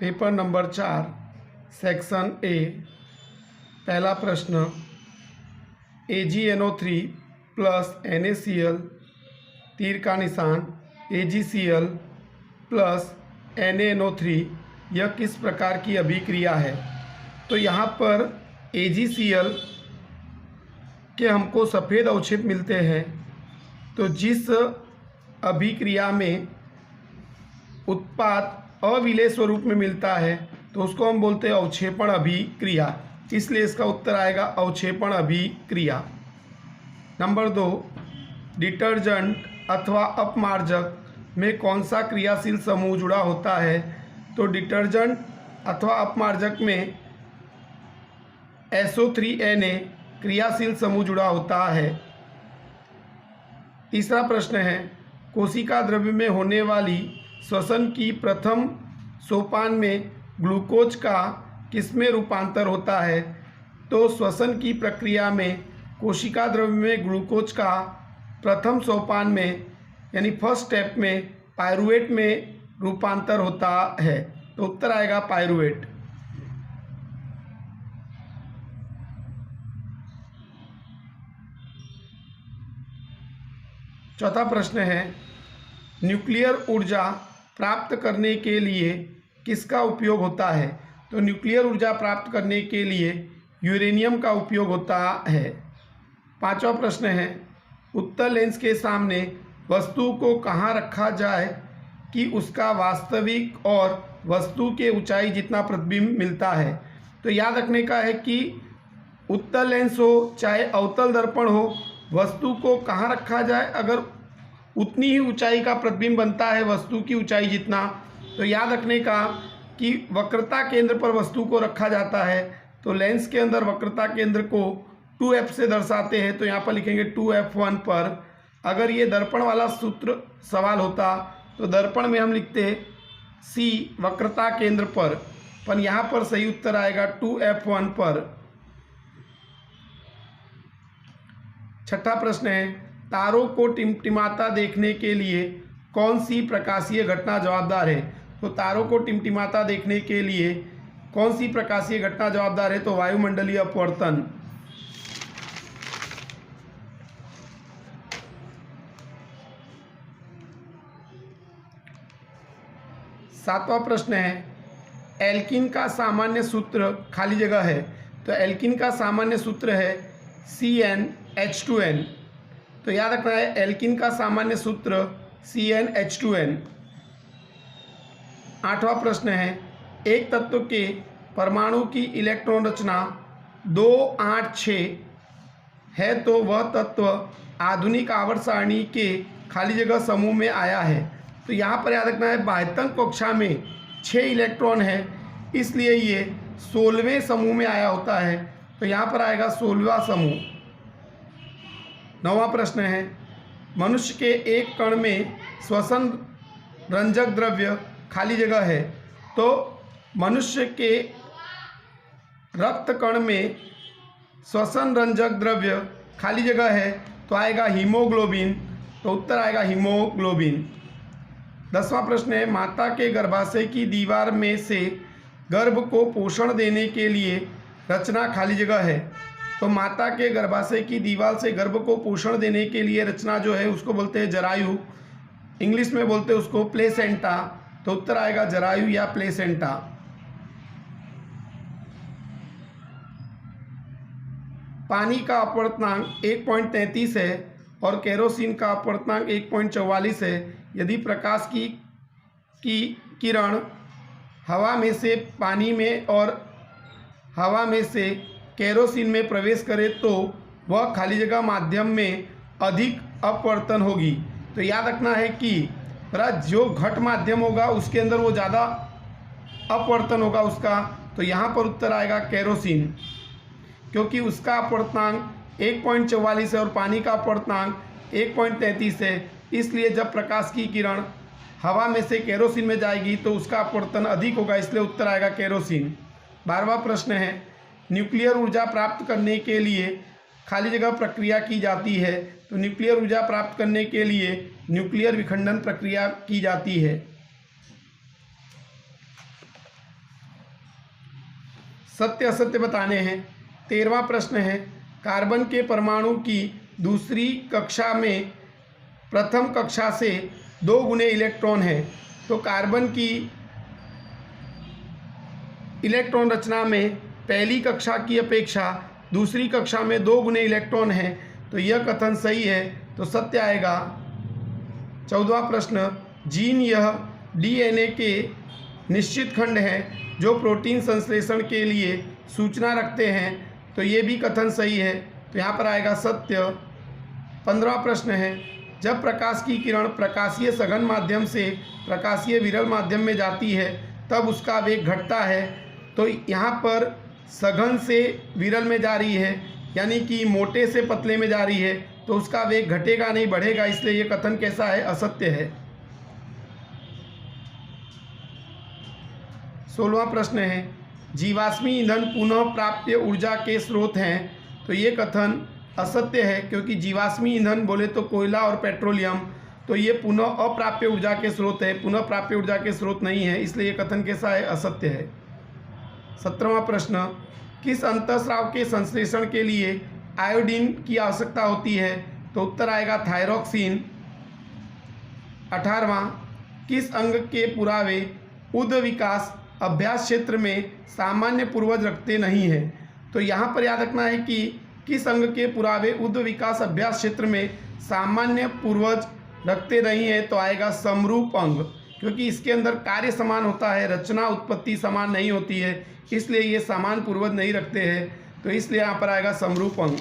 Paper number 4 section A. पहला प्रश्न, AgNO3 plus NaCl तीर का निशान AgCl प्लस NaNO3 यह किस प्रकार की अभिक्रिया है। तो यहाँ पर AgCl के हमको सफ़ेद अवक्षेप मिलते हैं। तो जिस अभिक्रिया में उत्पाद अविलेय स्वरूप में मिलता है तो उसको हम बोलते हैं अवक्षेपण अभिक्रिया, इसलिए इसका उत्तर आएगा अवक्षेपण अभिक्रिया। नंबर 2, डिटर्जेंट अथवा अपमार्जक में कौन सा क्रियाशील समूह जुड़ा होता है। तो डिटर्जेंट अथवा अपमार्जक में SO3Na क्रियाशील समूह जुड़ा होता है। तीसरा प्रश्न है, कोशिका द्रव्य में होने वाली श्वसन की प्रथम सोपान में ग्लूकोज का किसमें रूपांतर होता है। तो श्वसन की प्रक्रिया में कोशिका द्रव्य में ग्लूकोज का प्रथम सोपान में यानी फर्स्ट स्टेप में पायरुवेट में रूपांतर होता है। तो उत्तर आएगा पायरुवेट। चौथा प्रश्न है, न्यूक्लियर ऊर्जा प्राप्त करने के लिए किसका उपयोग होता है। तो न्यूक्लियर ऊर्जा प्राप्त करने के लिए यूरेनियम का उपयोग होता है। पांचवा प्रश्न है, उत्तल लेंस के सामने वस्तु को कहाँ रखा जाए कि उसका वास्तविक और वस्तु के ऊंचाई जितना प्रतिबिंब मिलता है। तो याद रखने का है कि उत्तल लेंस हो चाहे अवतल दर्पण हो, वस्तु को कहाँ रखा जाए, अगर उतनी ही ऊंचाई का प्रतिबिंब बनता है वस्तु की ऊंचाई जितना, तो याद रखने का कि वक्रता केंद्र पर वस्तु को रखा जाता है। तो लेंस के अंदर वक्रता केंद्र को 2f से दर्शाते हैं, तो यहाँ पर लिखेंगे 2f1 पर। अगर ये दर्पण वाला सूत्र सवाल होता तो दर्पण में हम लिखते C वक्रता केंद्र पर यहाँ पर सही उत्तर आएगा 2f1 पर। छठा प्रश्न है, तारों को टिमटिमाता देखने के लिए कौन सी प्रकाशीय घटना जवाबदार है। तो तारों को टिमटिमाता देखने के लिए कौन सी प्रकाशीय घटना जवाबदार है। तो वायुमंडलीय अपवर्तन। सातवां प्रश्न है, एल्कीन का सामान्य सूत्र खाली जगह है। तो एल्कीन का सामान्य सूत्र है CnH2n। तो याद रखना है एल्कीन का सामान्य सूत्र CnH2n। आठवां प्रश्न है, एक तत्व के परमाणु की इलेक्ट्रॉन रचना 286 है तो वह तत्व आधुनिक आवर्त सारणी के खाली जगह समूह में आया है। तो यहाँ पर याद रखना है बाह्यतम कक्षा में 6 इलेक्ट्रॉन है, इसलिए ये 16वें समूह में आया होता है। तो यहाँ पर आएगा 16वां समूह। नौवां प्रश्न है, मनुष्य के एक कण में श्वसन रंजक द्रव्य खाली जगह है। तो मनुष्य के रक्त कण में श्वसन रंजक द्रव्य खाली जगह है तो आएगा हीमोग्लोबिन। तो उत्तर आएगा हीमोग्लोबिन। 10वां प्रश्न है, माता के गर्भाशय की दीवार में से गर्भ को पोषण देने के लिए रचना खाली जगह है। तो माता के गर्भाशय की दीवार से गर्भ को पोषण देने के लिए रचना जो है उसको बोलते हैं जरायु, इंग्लिश में बोलते हैं उसको प्लेसेंटा। तो उत्तर आएगा जरायु या प्लेसेंटा। पानी का अपवर्तनांक 1.33 है और केरोसिन का अपवर्तनांक 1.44 है। यदि प्रकाश की किरण हवा में से पानी में और हवा में से केरोसिन में प्रवेश करे तो वह खाली जगह माध्यम में अधिक अपवर्तन होगी। तो याद रखना है कि जो घट माध्यम होगा उसके अंदर वो ज़्यादा अपवर्तन होगा उसका। तो यहाँ पर उत्तर आएगा केरोसिन, क्योंकि उसका अपवर्तनांक 1.44 है और पानी का अपवर्तनांक 1.33 है। इसलिए जब प्रकाश की किरण हवा में से केरोसिन में जाएगी तो उसका अपवर्तन अधिक होगा, इसलिए उत्तर आएगा केरोसिन। 12वां प्रश्न है, न्यूक्लियर ऊर्जा प्राप्त करने के लिए खाली जगह प्रक्रिया की जाती है। तो न्यूक्लियर ऊर्जा प्राप्त करने के लिए न्यूक्लियर विखंडन प्रक्रिया की जाती है। सत्य असत्य बताने हैं। 13वां प्रश्न है, कार्बन के परमाणु की दूसरी कक्षा में प्रथम कक्षा से 2 गुने इलेक्ट्रॉन है, तो कार्बन की इलेक्ट्रॉन रचना में पहली कक्षा की अपेक्षा दूसरी कक्षा में 2 गुने इलेक्ट्रॉन है, तो यह कथन सही है, तो सत्य आएगा। 14वां प्रश्न, जीन यह डीएनए के निश्चित खंड हैं जो प्रोटीन संश्लेषण के लिए सूचना रखते हैं, तो ये भी कथन सही है, तो यहाँ पर आएगा सत्य। 15वां प्रश्न है, जब प्रकाश की किरण प्रकाशीय सघन माध्यम से प्रकाशीय विरल माध्यम में जाती है तब उसका वेग घटता है, तो यहाँ पर सघन से विरल में जा रही है, यानी कि मोटे से पतले में जा रही है, तो उसका वेग घटेगा नहीं बढ़ेगा, इसलिए ये कथन कैसा है, असत्य है। 16वां प्रश्न है, जीवाश्मी ईंधन पुनः प्राप्य ऊर्जा के स्रोत हैं, तो ये कथन असत्य है, क्योंकि जीवाश्मी ईंधन बोले तो कोयला और पेट्रोलियम, तो ये पुनः अप्राप्य ऊर्जा के स्रोत है, पुनः प्राप्य ऊर्जा के स्रोत नहीं है, इसलिए ये कथन कैसा है, असत्य है। 17वां प्रश्न, किस अंतःस्राव के संश्लेषण के लिए आयोडीन की आवश्यकता होती है, तो उत्तर आएगा थायरॉक्सिन। 18वां, किस अंग के पुरावे उद विकास अभ्यास क्षेत्र में सामान्य पूर्वज रखते नहीं हैं, तो यहाँ पर याद रखना है कि किस अंग के पुरावे उद विकास अभ्यास क्षेत्र में सामान्य पूर्वज रखते नहीं हैं, तो आएगा समरूप अंग, क्योंकि इसके अंदर कार्य समान होता है, रचना उत्पत्ति समान नहीं होती है, इसलिए ये समान पूर्वज नहीं रखते हैं, तो इसलिए यहाँ पर आएगा समरूप अंग।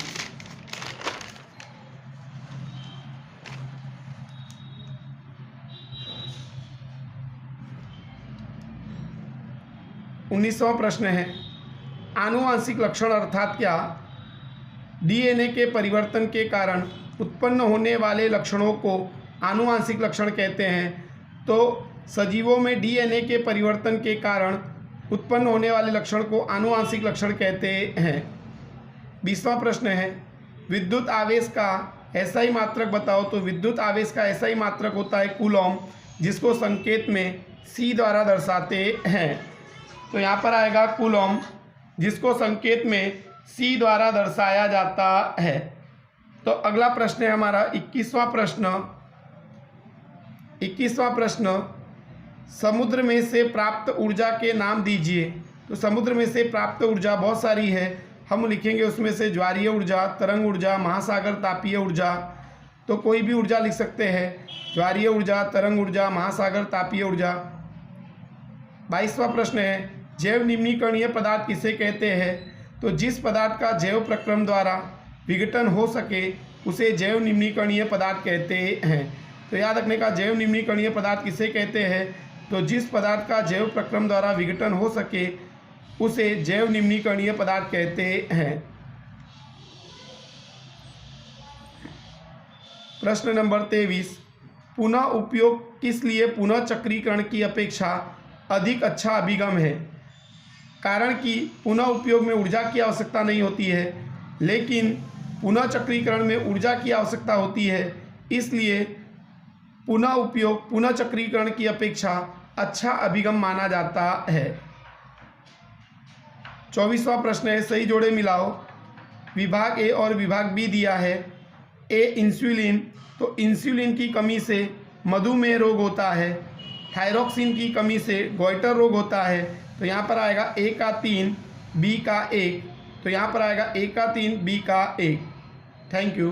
उन्नीसवां प्रश्न है, आनुवांशिक लक्षण अर्थात क्या? डीएनए के परिवर्तन के कारण उत्पन्न होने वाले लक्षणों को आनुवांशिक लक्षण कहते हैं, तो सजीवों में डीएनए के परिवर्तन के कारण उत्पन्न होने वाले लक्षण को आनुवांशिक लक्षण कहते हैं। 20वां प्रश्न है, विद्युत आवेश का एसआई मात्रक बताओ, तो विद्युत आवेश का एसआई मात्रक होता है कूलॉम, जिसको संकेत में C द्वारा दर्शाते हैं, तो यहाँ पर आएगा कूलॉम, जिसको संकेत में C द्वारा दर्शाया जाता है। तो अगला प्रश्न है हमारा 21वां प्रश्न, समुद्र में से प्राप्त ऊर्जा के नाम दीजिए। तो समुद्र में से प्राप्त ऊर्जा बहुत सारी है, हम लिखेंगे उसमें से ज्वारीय ऊर्जा, तरंग ऊर्जा, महासागर तापीय ऊर्जा, तो कोई भी ऊर्जा लिख सकते हैं, ज्वारीय ऊर्जा, तरंग ऊर्जा, महासागर तापीय ऊर्जा। 22वां प्रश्न है, जैव निम्नीकरणीय पदार्थ किसे कहते हैं? तो जिस पदार्थ का जैव प्रक्रम द्वारा विघटन हो सके उसे जैव निम्नीकरणीय पदार्थ कहते हैं। तो याद रखने का, जैव निम्नीकरणीय पदार्थ किसे कहते हैं? तो जिस पदार्थ का जैव प्रक्रम द्वारा विघटन हो सके उसे जैव निम्नीकरणीय पदार्थ कहते हैं। प्रश्न नंबर 23, पुनः उपयोग किस लिए पुनः चक्रीकरण की अपेक्षा अधिक अच्छा अभिगम है? कारण कि पुनः उपयोग में ऊर्जा की आवश्यकता नहीं होती है, लेकिन पुनः चक्रीकरण में ऊर्जा की आवश्यकता होती है, इसलिए पुनः उपयोग पुनः चक्रीकरण की अपेक्षा अच्छा अभिगम माना जाता है। 24वां प्रश्न है, सही जोड़े मिलाओ। विभाग ए और विभाग बी दिया है। ए इंसुलिन, तो इंसुलिन की कमी से मधुमेह रोग होता है, थायरॉक्सिन की कमी से गॉइटर रोग होता है, तो यहाँ पर आएगा ए का 3 बी का 1, तो यहाँ पर आएगा ए का 3 बी का 1। Thank you.